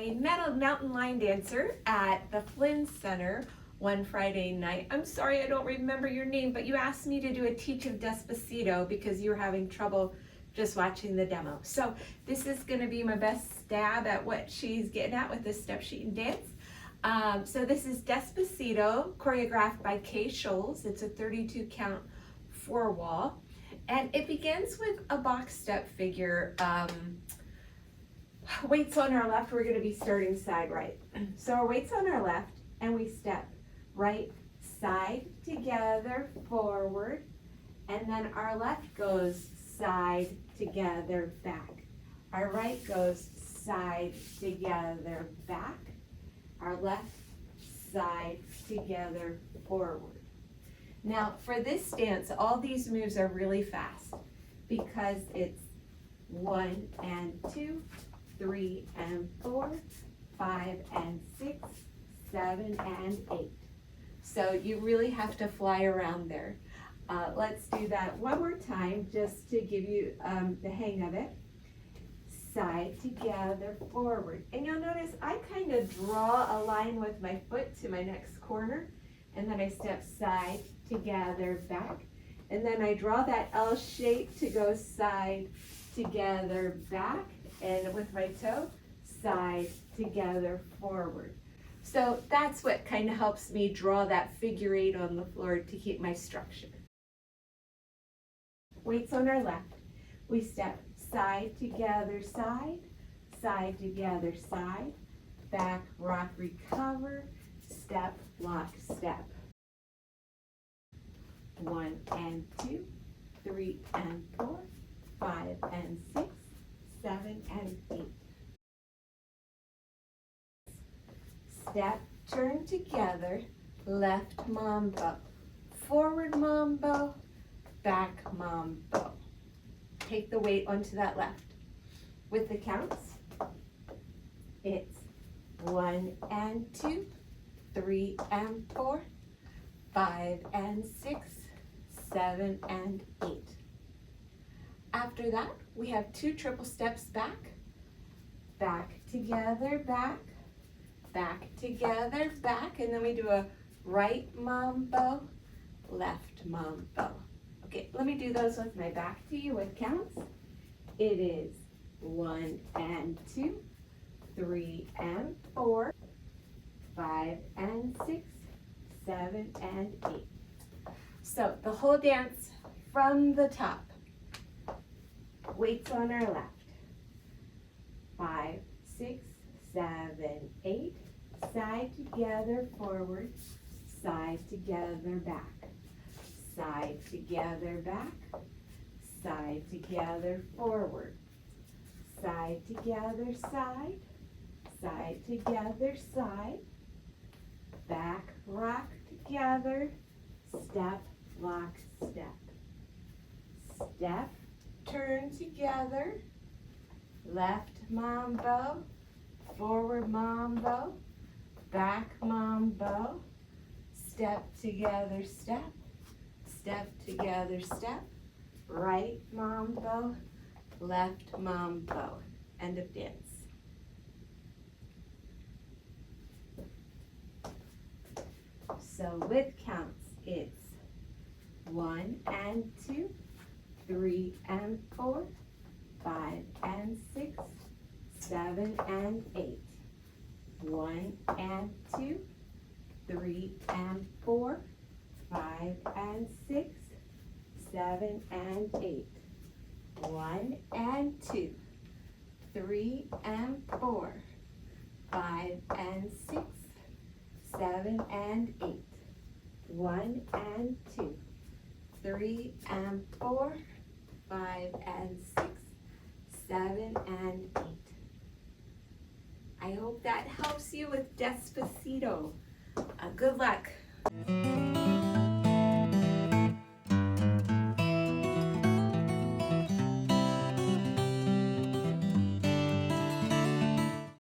I met a mountain line dancer at the Flynn Center one Friday night. I'm sorry I don't remember your name, but you asked me to do a teach of Despacito because you were having trouble just watching the demo. So this is going to be my best stab at what she's getting at with this step sheet and dance. So this is Despacito, choreographed by Sholes. It's a 32 count 4-wall. And it begins with a box step figure. Weights on our left, we're going to be starting side right. So our weights on our left, and we step right side together forward, and then our left goes side together back. Our right goes side together back. Our left side together forward. Now for this dance, all these moves are really fast because it's 1 and 2, 3 and 4, 5 and 6, 7 and 8. So you really have to fly around there. Let's do that one more time just to give you the hang of it. Side together forward. And you'll notice I kind of draw a line with my foot to my next corner, and then I step side together back, and then I draw that L shape to go side together back, and with my toe, side together forward. So that's what kind of helps me draw that figure 8 on the floor to keep my structure. Weights on our left. We step side together side, side together side, back, rock, recover, step, lock, step. 1 and 2, 3 and 4, 5 and 6, 7 and 8. Step, turn together, left mambo, forward mambo, back mambo. Take the weight onto that left. With the counts, it's 1 and 2, 3 and 4, 5 and 6, 7 and 8. After that, we have 2 triple steps back, back together, back together, back, and then we do a right mambo, left mambo. Okay, let me do those with my back to you with counts. It is 1 and 2, 3 and 4, 5 and 6, 7 and 8. So the whole dance from the top. Weights on our left. 5, 6, 7, 8. Side together forward, side together back. Side together back, side together forward, side together side, side together side, back, rock together, step, lock, step. Step, turn together, left mambo, forward mambo, back mambo, step together step, step together step, right mambo, left mambo. End of dance. So with counts, it's 1 and 2, 3 and 4, 5 and 6, 7 and 8. 1 and 2, 3 and 4, 5 and 6, 7 and 8. 1 and 2, 3 and 4, 5 and 6, 7 and 8. 1 and 2, 3 and 4, 5 and 6, 7 and 8. I hope that helps you with Despacito. Good luck.